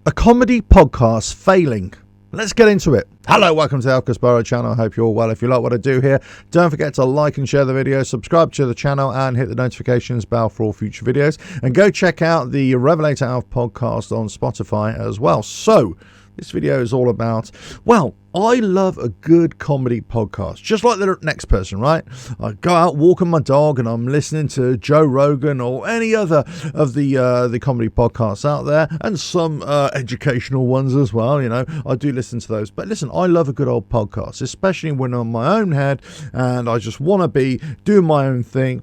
A comedy podcast failing. Let's get into it. Hello, welcome to the Alcus Burrow channel. I hope you're all well. If you like what I do here, don't forget to like and share the video, subscribe to the channel, and hit the notifications bell for all future videos. And go check out the Revelator Alf podcast on Spotify as well. So, this video is all about, well, I love a good comedy podcast, just like the next person, right? I go out walking my dog and I'm listening to Joe Rogan or any other of the comedy podcasts out there, and some educational ones as well. You know, I do listen to those. But listen, I love a good old podcast, especially when I'm on my own head and I just want to be doing my own thing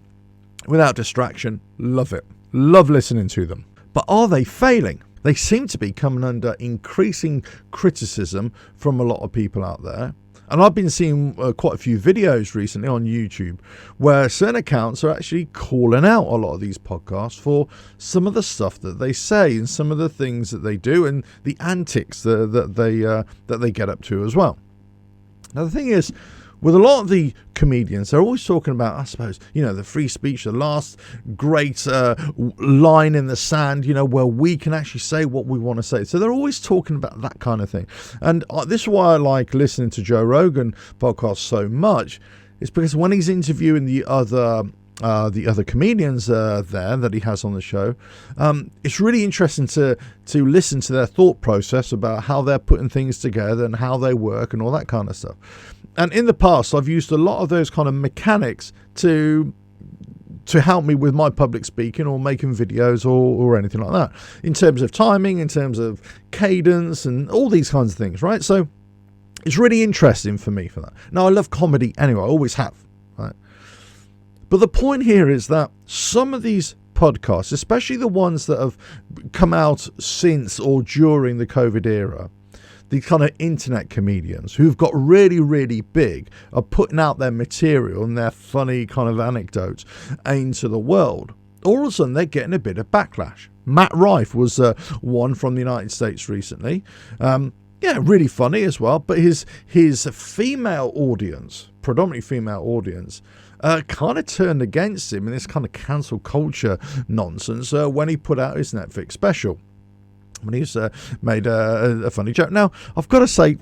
without distraction. Love it. Love listening to them. But are they failing? They seem to be coming under increasing criticism from a lot of people out there. And I've been seeing quite a few videos recently on YouTube where certain accounts are actually calling out a lot of these podcasts for some of the stuff that they say and some of the things that they do and the antics that they get up to as well. Now, the thing is, with a lot of the comedians, they're always talking about, I suppose, you know, the free speech, the last great line in the sand, you know, where we can actually say what we want to say. So they're always talking about that kind of thing. And this is why I like listening to Joe Rogan podcast so much. It's because when he's interviewing the other comedians there that he has on the show, it's really interesting to listen to their thought process about how they're putting things together and how they work and all that kind of stuff. And in the past, I've used a lot of those kind of mechanics to help me with my public speaking or making videos or anything like that, in terms of timing, in terms of cadence and all these kinds of things, right? So it's really interesting for me for that. Now, I love comedy anyway, I always have, right? But the point here is that some of these podcasts, especially the ones that have come out since or during the COVID era, the kind of internet comedians who've got really, really big, are putting out their material and their funny kind of anecdotes into the world. All of a sudden, they're getting a bit of backlash. Matt Rife was one from the United States recently. Yeah, really funny as well. But his female audience, predominantly female audience, kind of turned against him in this kind of cancel culture nonsense when he put out his Netflix special. When he's made a funny joke. Now, I've got to say,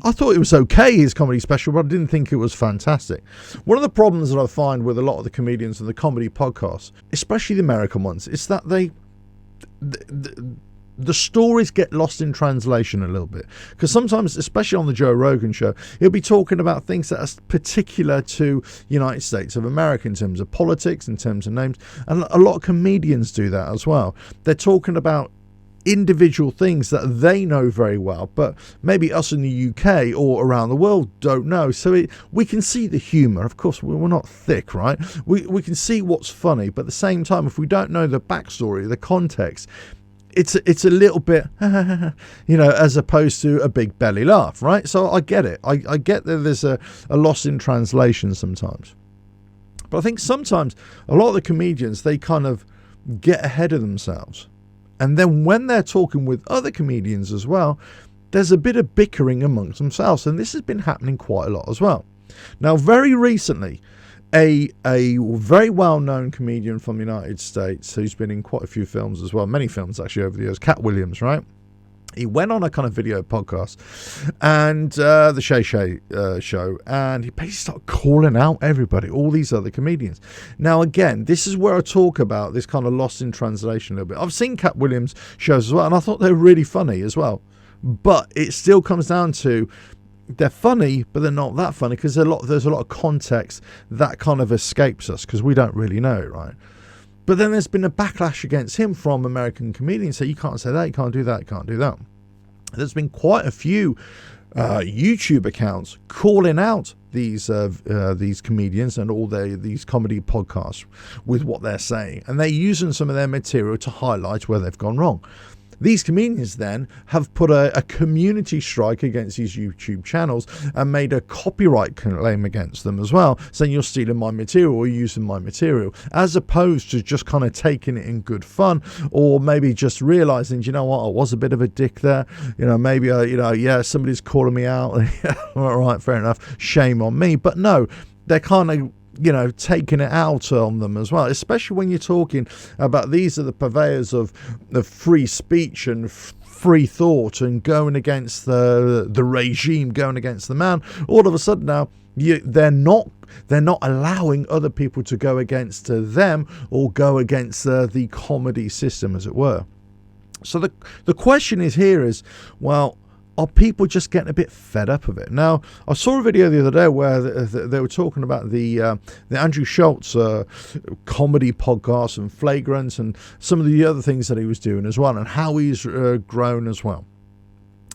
I thought it was okay, his comedy special, but I didn't think it was fantastic. One of the problems that I find with a lot of the comedians and the comedy podcasts, especially the American ones, is that the stories get lost in translation a little bit. Because sometimes, especially on the Joe Rogan show, he'll be talking about things that are particular to United States of America in terms of politics, in terms of names. And a lot of comedians do that as well. They're talking about individual things that they know very well, but maybe us in the UK or around the world don't know. So we can see the humour. Of course, we're not thick, right? We can see what's funny, but at the same time, if we don't know the backstory, the context, it's a little bit, you know, as opposed to a big belly laugh, right? So I get it. I get that there's a loss in translation sometimes. But I think sometimes a lot of the comedians, they kind of get ahead of themselves. And then when they're talking with other comedians as well, there's a bit of bickering amongst themselves. And this has been happening quite a lot as well. Now, very recently, a very well-known comedian from the United States, who's been in quite a few films as well, many films actually over the years, Cat Williams, right? He went on a kind of video podcast and the Shay Shay show, and he basically started calling out everybody, all these other comedians. Now, again, this is where I talk about this kind of lost in translation a little bit. I've seen Cat Williams shows as well, and I thought they were really funny as well. But it still comes down to they're funny, but they're not that funny because there's a lot of context that kind of escapes us because we don't really know it, right? But then there's been a backlash against him from American comedians. So you can't say that, you can't do that, you can't do that. There's been quite a few YouTube accounts calling out these comedians and all these comedy podcasts with what they're saying. And they're using some of their material to highlight where they've gone wrong. These comedians then have put a community strike against these YouTube channels and made a copyright claim against them as well, saying you're stealing my material or using my material, as opposed to just kind of taking it in good fun, or maybe just realizing, you know what, I was a bit of a dick there, you know, maybe somebody's calling me out. All right, fair enough, shame on me. But no, they're kind of, you know, taking it out on them as well, especially when you're talking about these are the purveyors of free speech and free thought and going against the regime, going against the man, all of a sudden now they're not allowing other people to go against them or go against the comedy system, as it were. So the question is, well, are people just getting a bit fed up of it? Now, I saw a video the other day where they were talking about the Andrew Schulz comedy podcast and Flagrant and some of the other things that he was doing as well, and how he's grown as well.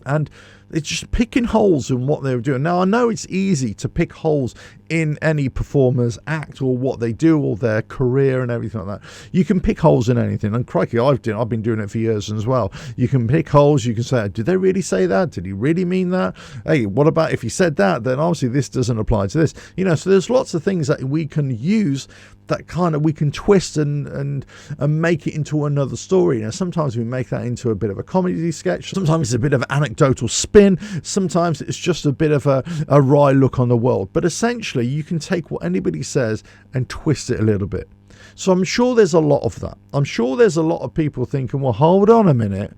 And it's just picking holes in what they were doing. Now, I know it's easy to pick holes in any performer's act or what they do or their career and everything like that. You can pick holes in anything. And crikey, I've been doing it for years as well. You can pick holes. You can say, did they really say that? Did he really mean that? Hey, what about if he said that? Then obviously this doesn't apply to this. So there's lots of things that we can use that kind of we can twist and make it into another story. Sometimes we make that into a bit of a comedy sketch. Sometimes it's a bit of anecdotal spin. Sometimes it's just a bit of a wry look on the world. But essentially, you can take what anybody says and twist it a little bit. So I'm sure there's a lot of that. I'm sure there's a lot of people thinking, well, hold on a minute.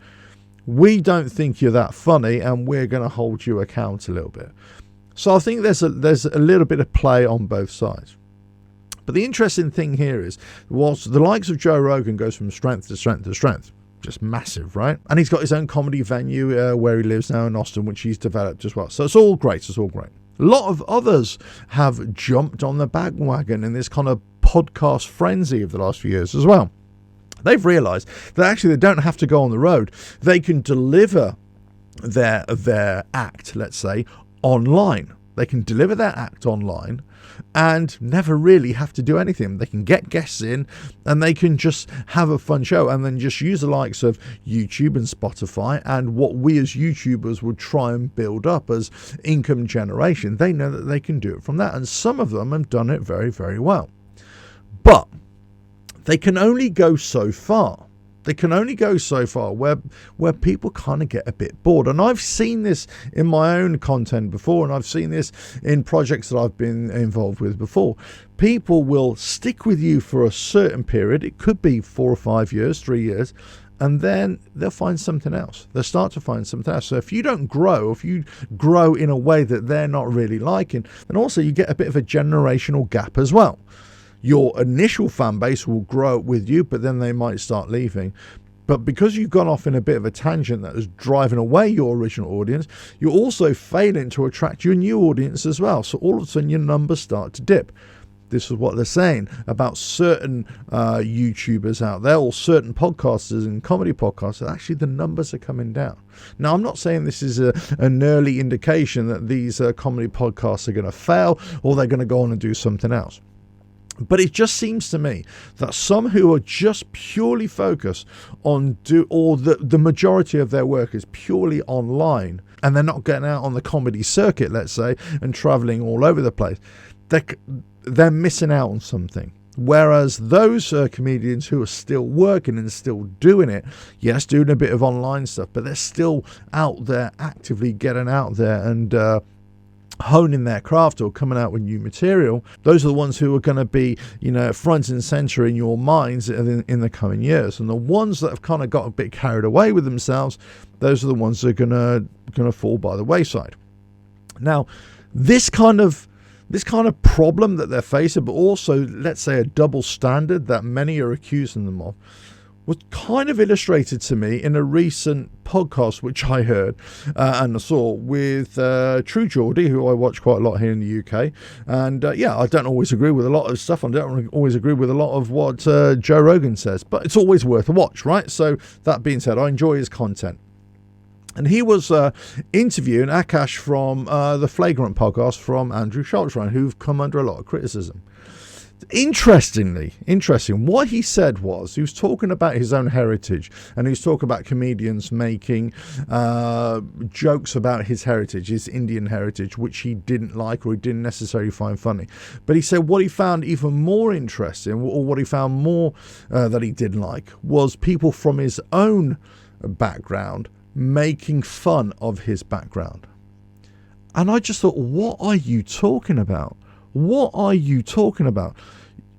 We don't think you're that funny and we're going to hold you account a little bit. So I think there's a little bit of play on both sides. But the interesting thing here is, whilst the likes of Joe Rogan goes from strength to strength to strength, just massive, right? And he's got his own comedy venue where he lives now in Austin, which he's developed as well. So it's all great. It's all great. A lot of others have jumped on the bandwagon in this kind of podcast frenzy of the last few years as well. They've realized that actually they don't have to go on the road. They can deliver their act, let's say, online. They can deliver their act online and never really have to do anything. They can get guests in and they can just have a fun show and then just use the likes of YouTube and Spotify and what we as YouTubers would try and build up as income generation. They know that they can do it from that, and some of them have done it very, very well. But they can only go so far. They can only go so far where people kind of get a bit bored. And I've seen this in my own content before, and I've seen this in projects that I've been involved with before. People will stick with you for a certain period. It could be 4 or 5 years, 3 years, and then they'll find something else. They'll start to find something else. So if you don't grow, if you grow in a way that they're not really liking, then also you get a bit of a generational gap as well. Your initial fan base will grow with you, but then they might start leaving. But because you've gone off in a bit of a tangent that is driving away your original audience, you're also failing to attract your new audience as well. So all of a sudden your numbers start to dip. This is what they're saying about certain YouTubers out there or certain podcasters and comedy podcasts. Actually, the numbers are coming down. Now, I'm not saying this is an early indication that these comedy podcasts are going to fail or they're going to go on and do something else. But it just seems to me that some who are just purely focused on the majority of their work is purely online, and they're not getting out on the comedy circuit, let's say, and traveling all over the place, they're missing out on something. Whereas those comedians who are still working and still doing it, yes, doing a bit of online stuff, but they're still out there actively getting out there and honing their craft or coming out with new material. Those are the ones who are going to be, front and center in your minds in the coming years. And the ones that have kind of got a bit carried away with themselves, those are the ones that are going to fall by the wayside. Now, this kind of problem that they're facing, but also, let's say, a double standard that many are accusing them of, was kind of illustrated to me in a recent podcast which I heard and I saw with True Geordie, who I watch quite a lot here in the UK. And I don't always agree with a lot of stuff. I don't always agree with a lot of what Joe Rogan says, but it's always worth a watch, right? So that being said, I enjoy his content. And he was interviewing Akash from the Flagrant podcast from Andrew Schulz, who've come under a lot of criticism. Interesting. What he said was, he was talking about his own heritage, and he was talking about comedians making jokes about his heritage, his Indian heritage, which he didn't like or he didn't necessarily find funny. But he said what he found even more interesting, or what he found more that he didn't like, was people from his own background making fun of his background. And I just thought, what are you talking about? What are you talking about?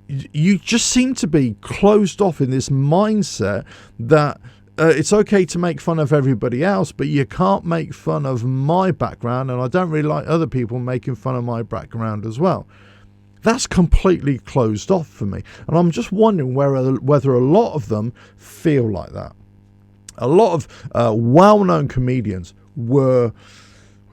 You just seem to be closed off in this mindset that it's okay to make fun of everybody else, but you can't make fun of my background, and I don't really like other people making fun of my background as well. That's completely closed off for me. And I'm just wondering whether a lot of them feel like that. A lot of well-known comedians were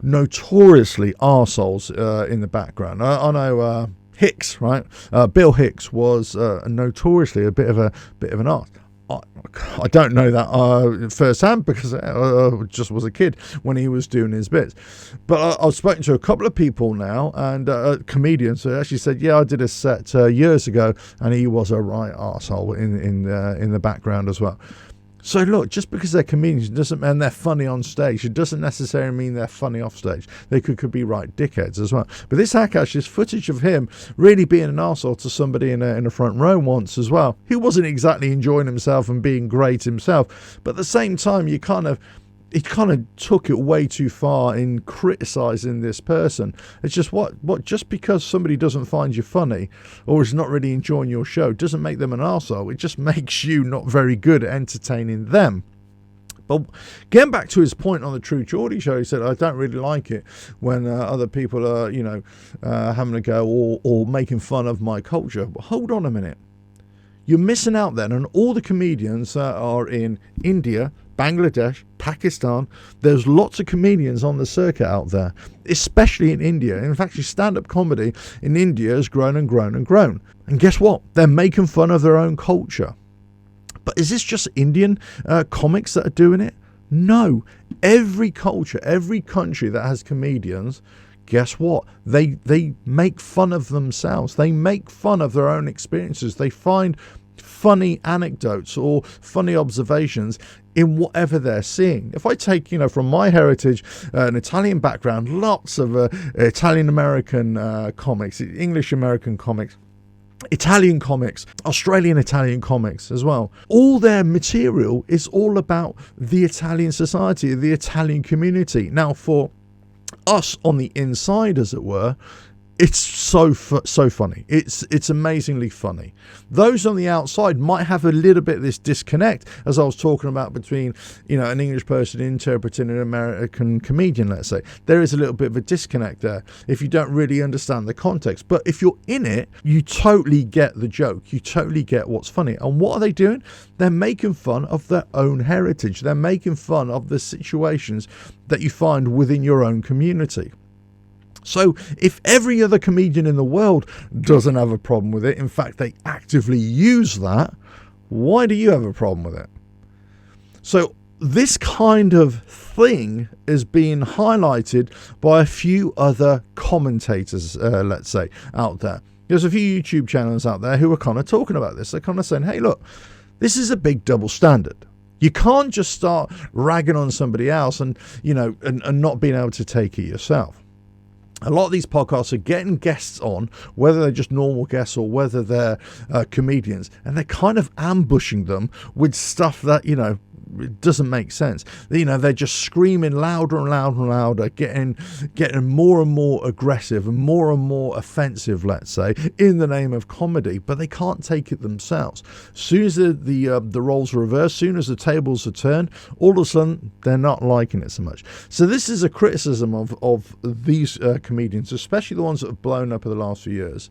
notoriously arseholes in the background. I know Hicks, right? Bill Hicks was notoriously a bit of an arse. I don't know that firsthand because I just was a kid when he was doing his bits. But I've spoken to a couple of people now, and comedians who actually said, yeah, I did a set years ago, and he was a right arsehole in the background as well. So look, just because they're comedians doesn't mean they're funny on stage. It doesn't necessarily mean they're funny off stage. They could be right dickheads as well. But this Akash is footage of him really being an arsehole to somebody in a front row once as well. He wasn't exactly enjoying himself and being great himself. But at the same time, he kind of took it way too far in criticising this person. It's just just because somebody doesn't find you funny or is not really enjoying your show doesn't make them an arsehole. It just makes you not very good at entertaining them. But getting back to his point on the True Geordie show, he said, I don't really like it when other people are, having a go or making fun of my culture. But hold on a minute. You're missing out then on all the comedians that are in India, Bangladesh, Pakistan. There's lots of comedians on the circuit out there, especially in India. In fact, stand-up comedy in India has grown and grown and grown. And guess what? They're making fun of their own culture. But is this just Indian comics that are doing it? No. Every culture, every country that has comedians, guess what? They make fun of themselves. They make fun of their own experiences. They find funny anecdotes or funny observations in whatever they're seeing. If I take, from my heritage, an Italian background, lots of Italian-American comics, English-American comics, Italian comics, Australian-Italian comics as well. All their material is all about the Italian society, the Italian community. Now, for us on the inside, as it were, it's so funny. It's amazingly funny. Those on the outside might have a little bit of this disconnect, as I was talking about, between an English person interpreting an American comedian, let's say. There is a little bit of a disconnect there if you don't really understand the context. But if you're in it, you totally get the joke. You totally get what's funny. And what are they doing? They're making fun of their own heritage. They're making fun of the situations that you find within your own community. So if every other comedian in the world doesn't have a problem with it, in fact, they actively use that, why do you have a problem with it? So this kind of thing is being highlighted by a few other commentators, let's say, out there. There's a few YouTube channels out there who are kind of talking about this. They're kind of saying, hey, look, this is a big double standard. You can't just start ragging on somebody else and not being able to take it yourself. A lot of these podcasts are getting guests on, whether they're just normal guests or whether they're comedians, and they're kind of ambushing them with stuff that, it doesn't make sense. They're just screaming louder and louder and louder, getting more and more aggressive and more offensive, let's say, in the name of comedy, but they can't take it themselves. As soon as the roles are reversed, as soon as the tables are turned, all of a sudden they're not liking it so much. So this is a criticism of these comedians, especially the ones that have blown up in the last few years.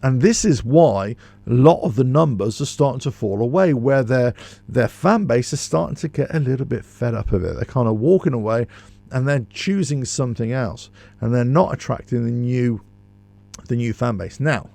And this is why a lot of the numbers are starting to fall away, where their fan base is starting to get a little bit fed up of it. They're kind of walking away and they're choosing something else, and they're not attracting the new fan base. Now,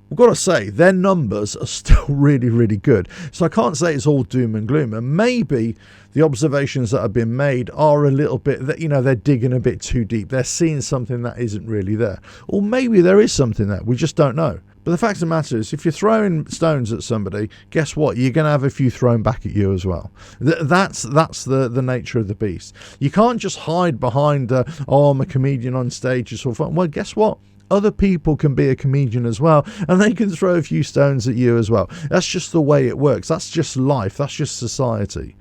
we've got to say, their numbers are still really, really good. So I can't say it's all doom and gloom. And maybe the observations that have been made are a little bit that, they're digging a bit too deep. They're seeing something that isn't really there. Or maybe there is something there. We just don't know. But the fact of the matter is, if you're throwing stones at somebody, guess what? You're going to have a few thrown back at you as well. That's the nature of the beast. You can't just hide behind, I'm a comedian on stage. It's all fun. Well, guess what? Other people can be a comedian as well, and they can throw a few stones at you as well. That's just the way it works. That's just life. That's just society.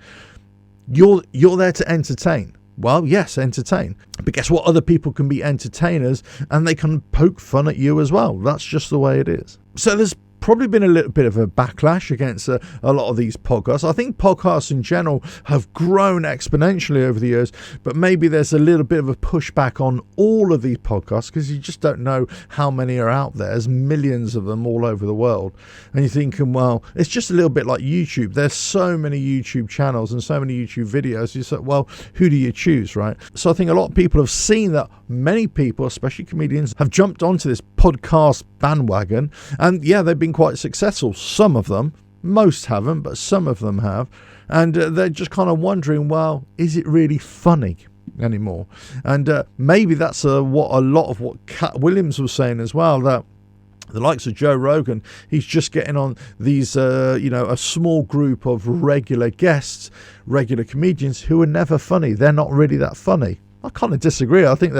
You're there to entertain. Well, yes, entertain. But guess what? Other people can be entertainers and they can poke fun at you as well. That's just the way it is. So there's probably been a little bit of a backlash against a lot of these podcasts. I think podcasts in general have grown exponentially over the years, but maybe there's a little bit of a pushback on all of these podcasts because you just don't know how many are out there. There's millions of them all over the world. And you're thinking, well, it's just a little bit like YouTube. There's so many YouTube channels and so many YouTube videos. You say, well, who do you choose, right? So I think a lot of people have seen that many people, especially comedians, have jumped onto this podcast bandwagon, and yeah, they've been quite successful. Some of them, most haven't, but some of them have, and they're just kind of wondering, well, is it really funny anymore? And maybe that's what a lot of what Cat Williams was saying as well, that the likes of Joe Rogan, he's just getting on these, a small group of regular guests, regular comedians who are never funny. They're not really that funny. I kind of disagree. I think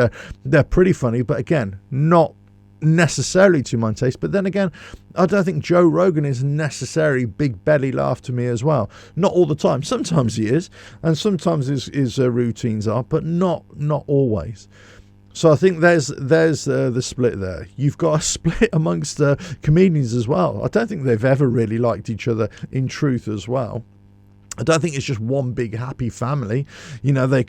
they're pretty funny, but again, not necessarily to my taste. But then again, I don't think Joe Rogan is necessarily big belly laugh to me as well. Not all the time. Sometimes he is, and sometimes his routines are, but not always. So I think there's the split there. You've got a split amongst comedians as well. I don't think they've ever really liked each other in truth as well. I don't think it's just one big happy family. They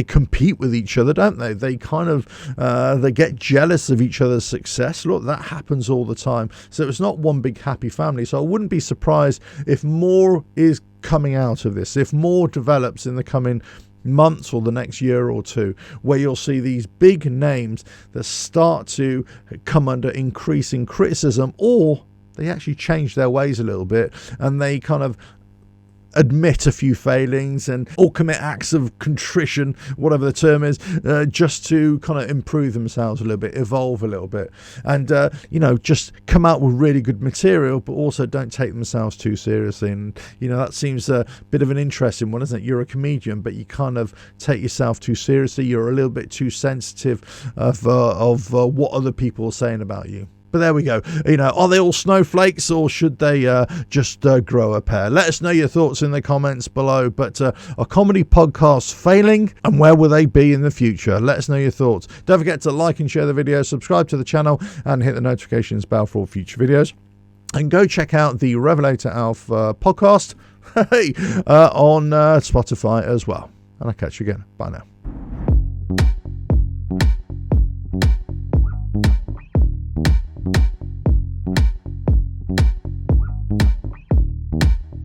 compete with each other, don't they? They they get jealous of each other's success. Look, that happens all the time. So it's not one big happy family. So I wouldn't be surprised if more is coming out of this, if more develops in the coming months or the next year or two, where you'll see these big names that start to come under increasing criticism, or they actually change their ways a little bit and they kind of admit a few failings or commit acts of contrition, whatever the term is, just to kind of improve themselves a little bit, evolve a little bit, and just come out with really good material, but also don't take themselves too seriously. And that seems a bit of an interesting one, isn't it? You're a comedian, but you kind of take yourself too seriously. You're a little bit too sensitive of what other people are saying about you. But there we go. Are they all snowflakes, or should they just grow a pair? Let us know your thoughts in the comments below. But are comedy podcasts failing, and where will they be in the future? Let us know your thoughts. Don't forget to like and share the video, subscribe to the channel, and hit the notifications bell for all future videos. And go check out the Revelator Alf podcast on Spotify as well. And I'll catch you again. Bye now.